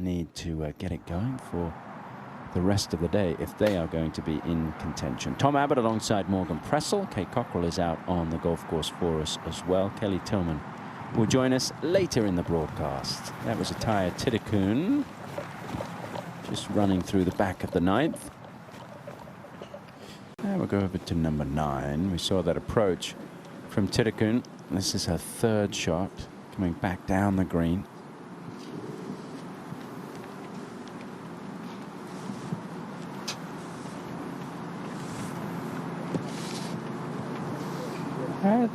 need to get it going for the rest of the day if they are going to be in contention. Tom Abbott alongside Morgan Pressel. Kate Cockrell is out on the golf course for us as well. Kelly Tillman will join us later in the broadcast. That was Atthaya Thitikul just running through the back of the ninth. And we'll go over to number 9. We saw that approach from Thitikul. This is her third shot coming back down the green.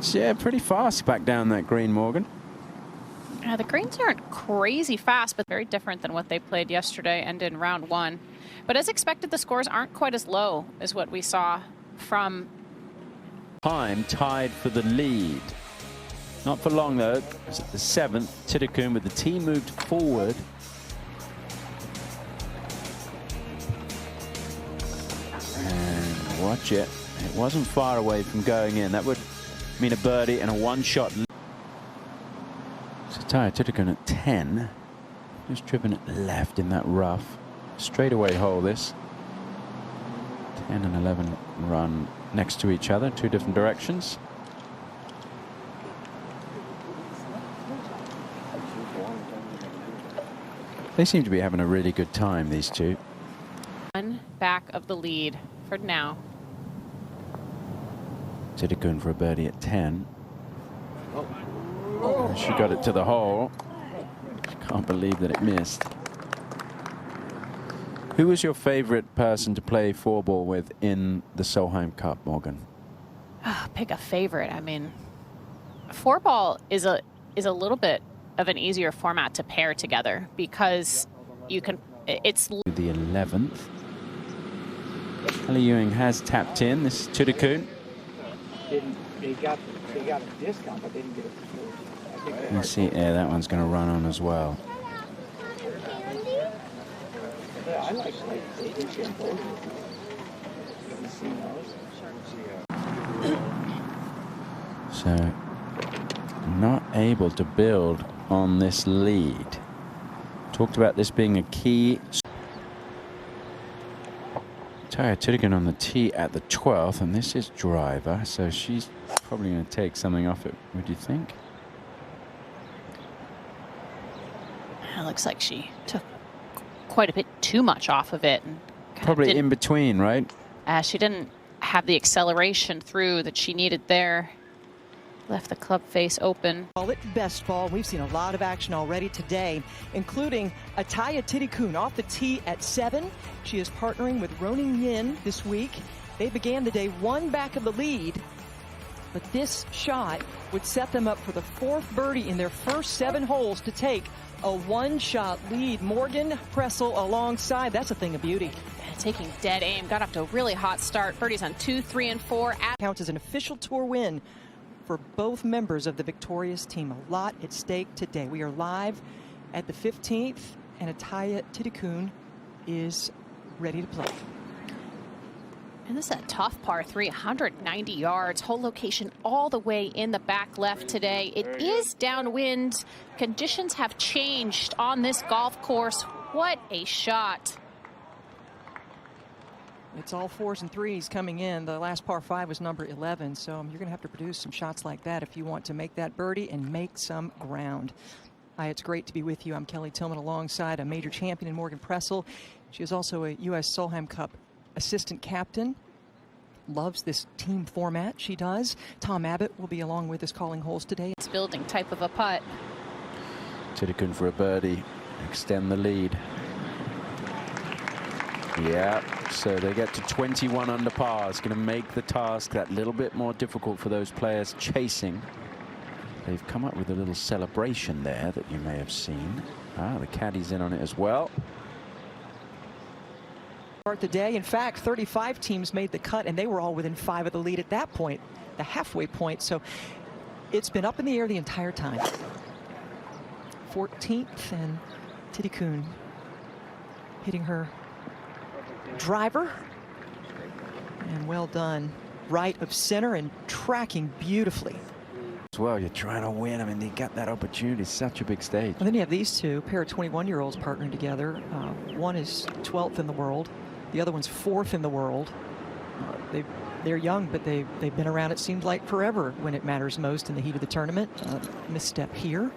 It's pretty fast back down that green, Morgan. The greens aren't crazy fast, but very different than what they played yesterday and in round 1. But as expected, the scores aren't quite as low as what we saw from time tied for the lead. Not for long though. It's at the 7th. Thitikul with the tee moved forward. And watch it. It wasn't far away from going in. That would mean a birdie and a one-shot. So Atthaya Thitikul at 10. Just driven it left in that rough. Straightaway hole this. 10 and 11 run next to each other, 2 different directions. They seem to be having a really good time, these two. one back of the lead for now. Thitikul for a birdie at 10. Oh, she got it to the hole. Can't believe that it missed. Who was your favorite person to play 4-ball with in the Solheim Cup, Morgan? Pick a favorite. I mean, 4-ball is a little bit of an easier format to pair together because you can. It's the 11th. Ellie Ewing has tapped in. This is Thitikul. They got a discount, but they didn't get it before. You see, yeah, that one's going to run on as well. Yeah, I like they didn't get both. So, not able to build on this lead. Talked about this being a key. Atthaya Thitikul on the tee at the 12th, and this is driver, so she's probably going to take something off it, would you think? It looks like she took quite a bit too much off of it. And probably in between, right? She didn't have the acceleration through that she needed there. Left the club face open. Call it best ball. We've seen a lot of action already today, including Atthaya Thitikul off the tee at 7. She is partnering with Roning Yin this week. They began the day 1 back of the lead, but this shot would set them up for the 4th birdie in their first 7 holes to take a 1-shot lead. Morgan Pressel alongside. That's a thing of beauty. Taking dead aim. Got off to a really hot start. Birdies on 2, 3, and 4. Counts as an official tour win for both members of the victorious team. A lot at stake today. We are live at the 15th, and Atthaya Thitikul is ready to play. And this is a tough par 3, 190 yards. Hole location all the way in the back left today. It is downwind. Conditions have changed on this golf course. What a shot. It's all 4s and 3s coming in. The last par 5 was number 11, so you're going to have to produce some shots like that if you want to make that birdie and make some ground. Hi, it's great to be with you. I'm Kelly Tillman alongside a major champion in Morgan Pressel. She is also a U.S. Solheim Cup assistant captain. Loves this team format. She does. Tom Abbott will be along with us calling holes today. It's building type of a putt. Thitikul for a birdie. Extend the lead. Yeah, so they get to 21 under par. It's going to make the task that little bit more difficult for those players chasing. They've come up with a little celebration there that you may have seen. The caddy's in on it as well. Start the day. In fact, 35 teams made the cut, and they were all within 5 of the lead at that point, the halfway point. So it's been up in the air the entire time. 14th, and Thitikul hitting her driver, and well done, right of center and tracking beautifully. As well, you're trying to win. I mean, they got that opportunity. Such a big stage. And then you have these two, a pair of 21-year-olds partnering together. One is 12th in the world. The other one's 4th in the world. They're young, but they've been around, it seems like, forever when it matters most in the heat of the tournament. Misstep here.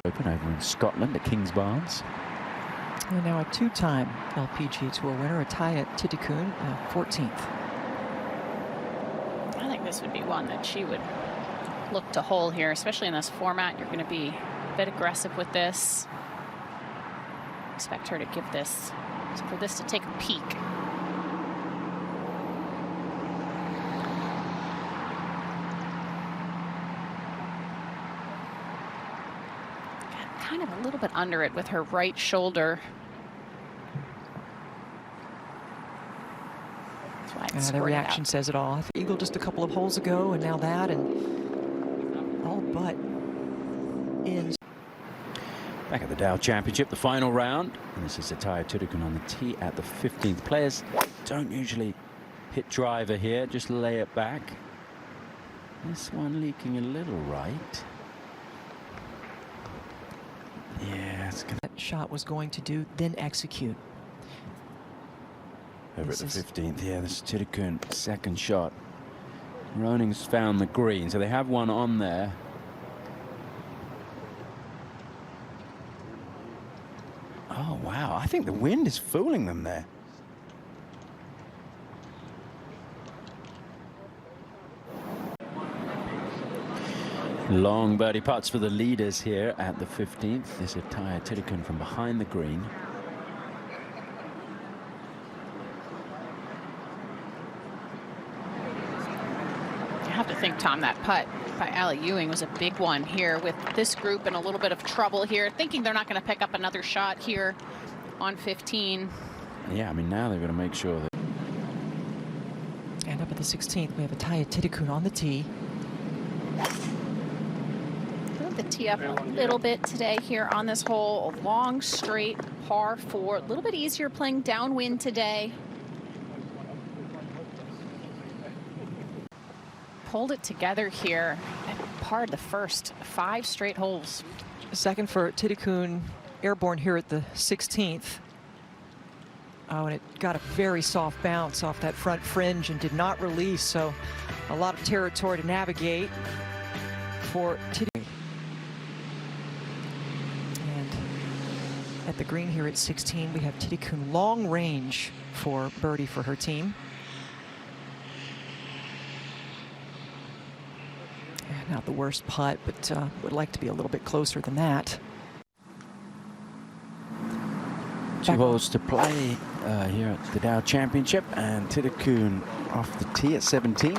Open over in Scotland at King's Barnes. And now a two-time LPGA Tour winner, Atthaya Thitikul, 14th. I think this would be one that she would look to hole here, especially in this format. You're going to be a bit aggressive with this. Expect her to give this, for this to take a peek. Kind of a little bit under it with her right shoulder. Their reaction says it all. Eagle just a couple of holes ago, and now that, and all but in. Back at the Dow Championship, the final round. And this is Atthaya Thitikul on the tee at the 15th. Players don't usually hit driver here, just lay it back. This one leaking a little right. Yeah, it's gonna. That shot was going to do, then execute. Over at the 15th, yeah, this is Thitikul, second shot. Roning's found the green, so they have one on there. Oh, wow, I think the wind is fooling them there. Long birdie putts for the leaders here at the 15th. This is Atthaya Thitikul from behind the green. I have to think, Tom, that putt by Allie Ewing was a big one here with this group in a little bit of trouble here, thinking they're not going to pick up another shot here on 15. Yeah, I mean, now they're going to make sure that. And up at the 16th, we have Atthaya Thitikul on the tee. Move the tee up a little bit today here on this hole. A long, straight par 4. A little bit easier playing downwind today. Pulled it together here and parred the first 5 straight holes. Second for Thitikul, airborne here at the 16th. Oh, and it got a very soft bounce off that front fringe and did not release, so a lot of territory to navigate for Thitikul. And at the green here at 16, we have Thitikul long range for birdie for her team. Not the worst putt, but would like to be a little bit closer than that. 2 holes to play here at the Dow Championship, and Thitikul off the tee at 17.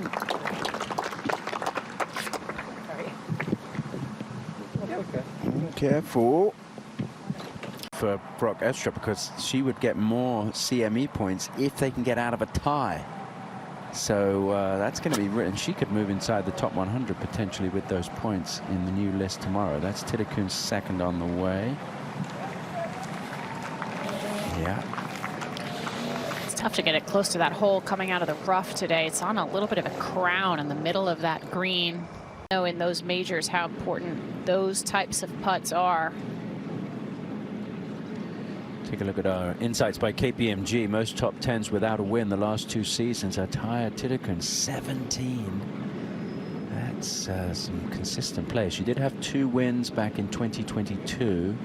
Careful for Brock Estra, because she would get more CME points if they can get out of a tie. So that's going to be written. She could move inside the top 100 potentially with those points in the new list tomorrow. That's Thitikul's second on the way. Yeah. It's tough to get it close to that hole coming out of the rough today. It's on a little bit of a crown in the middle of that green. You know, in those majors, how important those types of putts are. Take a look at our insights by KPMG. Most top 10s without a win the last 2 seasons. Atthaya Thitikul 17. That's some consistent play. She did have 2 wins back in 2022.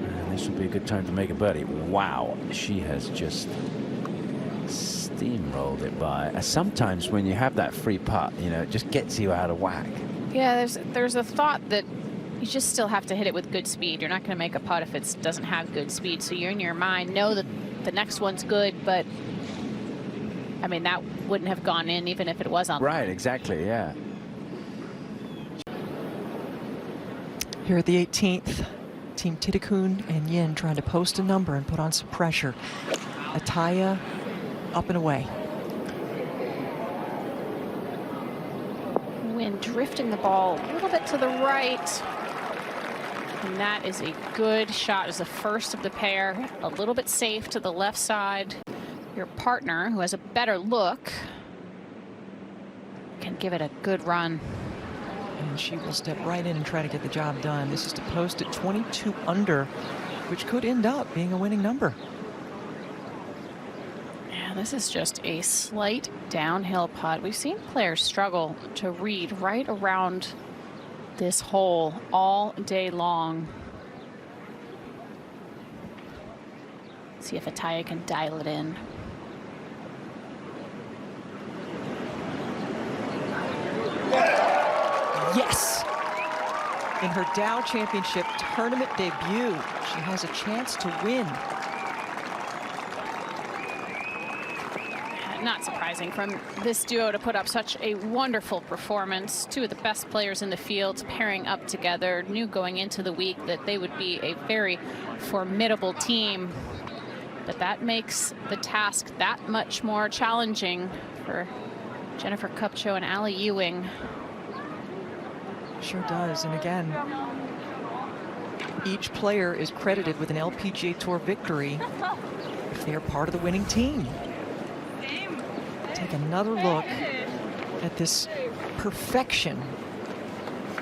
And this would be a good time to make a birdie. Wow, she has just steamrolled it by. Sometimes when you have that free putt, you know, it just gets you out of whack. Yeah, there's a thought that you just still have to hit it with good speed. You're not going to make a putt if it doesn't have good speed. So you're in your mind, know that the next one's good, but I mean, that wouldn't have gone in even if it was on. Right, exactly, yeah. Here at the 18th, Team Thitikul and Yin trying to post a number and put on some pressure. Atthaya up and away. Wind drifting the ball a little bit to the right. And that is a good shot as the first of the pair. A little bit safe to the left side. Your partner, who has a better look, and give it a good run. And she will step right in and try to get the job done. This is to post at 22 under, which could end up being a winning number. Yeah, this is just a slight downhill putt. We've seen players struggle to read right around this hole all day long. See if Atthaya can dial it in. Yes! In her Dow Championship tournament debut, she has a chance to win. Not surprising from this duo to put up such a wonderful performance. Two of the best players in the field pairing up together. Knew going into the week that they would be a very formidable team. But that makes the task that much more challenging for Jennifer Kupcho and Allie Ewing. Sure does. And again, each player is credited with an LPGA Tour victory if they are part of the winning team. Take another look at this perfection.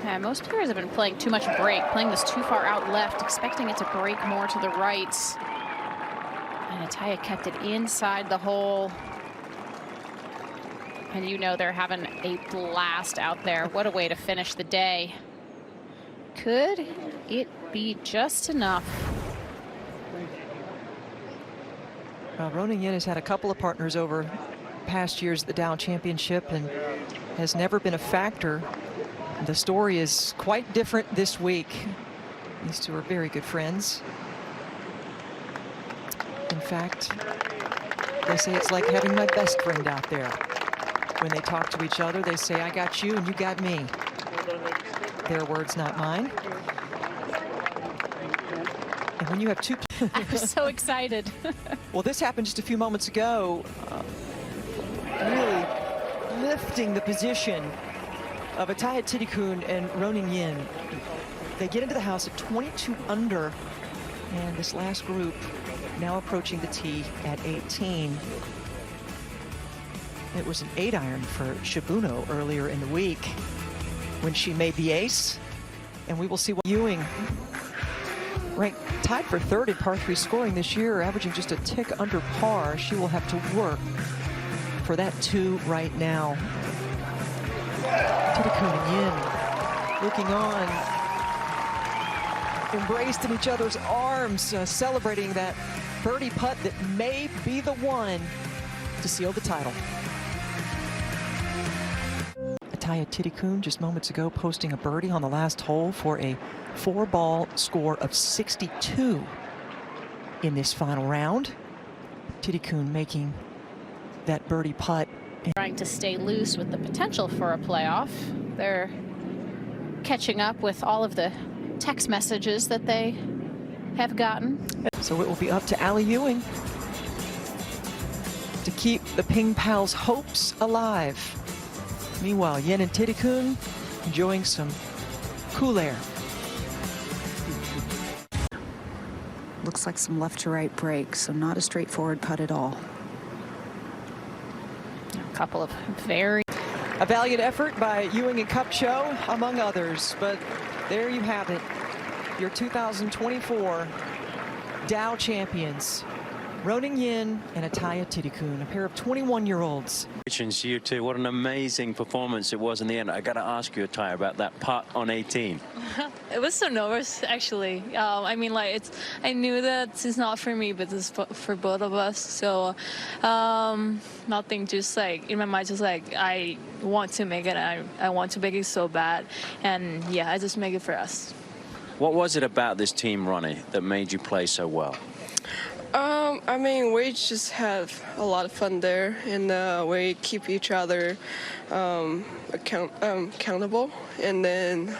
Yeah, most players have been playing too much break, playing this too far out left, expecting it to break more to the right. And Atthaya kept it inside the hole. And you know they're having a blast out there. What a way to finish the day. Could it be just enough? Ronan Yin has had a couple of partners over past years at the Dow Championship and has never been a factor. The story is quite different this week. These two are very good friends. In fact, they say it's like having my best friend out there. When they talk to each other, they say, I got you and you got me. Their words, not mine. And when you have two... I was so excited. Well, this happened just a few moments ago. Really lifting the position of Atthaya Thitikul and Ronan Yin. They get into the house at 22 under. And this last group now approaching the tee at 18. It was an 8-iron for Shibuno earlier in the week when she made the ace. And we will see what Ewing, ranked tied for third in par 3 scoring this year, averaging just a tick under par. She will have to work for that 2 right now. Thitikul and Yin looking on, embraced in each other's arms, celebrating that birdie putt that may be the one to seal the title. Atthaya Thitikul just moments ago posting a birdie on the last hole for a 4-ball score of 62 in this final round. Thitikul making that birdie putt. Trying to stay loose with the potential for a playoff. They're catching up with all of the text messages that they have gotten. So it will be up to Allie Ewing to keep the Ping Pals' hopes alive. Meanwhile, Yin and Thitikul enjoying some cool air. Looks like some left to right break, so not a straightforward putt at all. A couple of very... A valiant effort by Ewing and Kupcho, among others. But there you have it, your 2024 Dow champions, Ronan Yin and Atthaya Thitikul, a pair of 21-year-olds. Congratulations to you two. What an amazing performance it was in the end. I got to ask you, Atthaya, about that putt on 18. It was so nervous, actually. I mean, like, I knew that it's not for me, but it's for both of us. So nothing, just like in my mind, just like I want to make it. I want to make it so bad, and yeah, I just make it for us. What was it about this team, Ronnie, that made you play so well? I mean, we just have a lot of fun there, and we keep each other accountable. And then,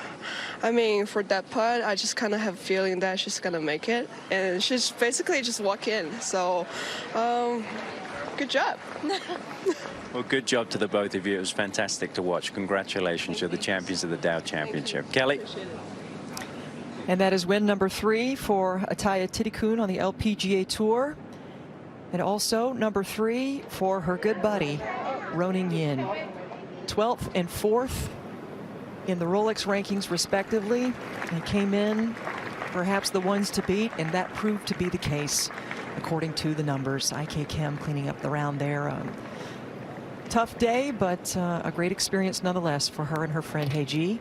I mean, for that putt, I just kind of have a feeling that she's gonna make it, and she's basically just walk in. So, good job. Well, good job to the both of you. It was fantastic to watch. Congratulations. You're the champions of the Dow Championship. Kelly? And that is win number 3 for Atthaya Thitikul on the LPGA Tour. And also number 3 for her good buddy, Ronan Yin. 12th and 4th in the Rolex rankings, respectively. They came in perhaps the ones to beat, and that proved to be the case, according to the numbers. IK Kim cleaning up the round there. Tough day, but a great experience nonetheless for her and her friend Heiji.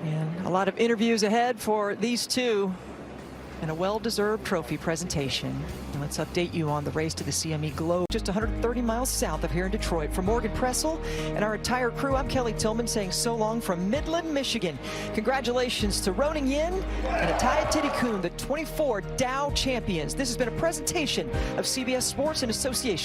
And a lot of interviews ahead for these two, and a well-deserved trophy presentation. And let's update you on the race to the CME Globe, just 130 miles south of here in Detroit. For Morgan Pressel and our entire crew, I'm Kelly Tillman saying so long from Midland, Michigan. Congratulations to Roning Yin and Atthaya Thitikul, the 24 Dow champions. This has been a presentation of CBS Sports in association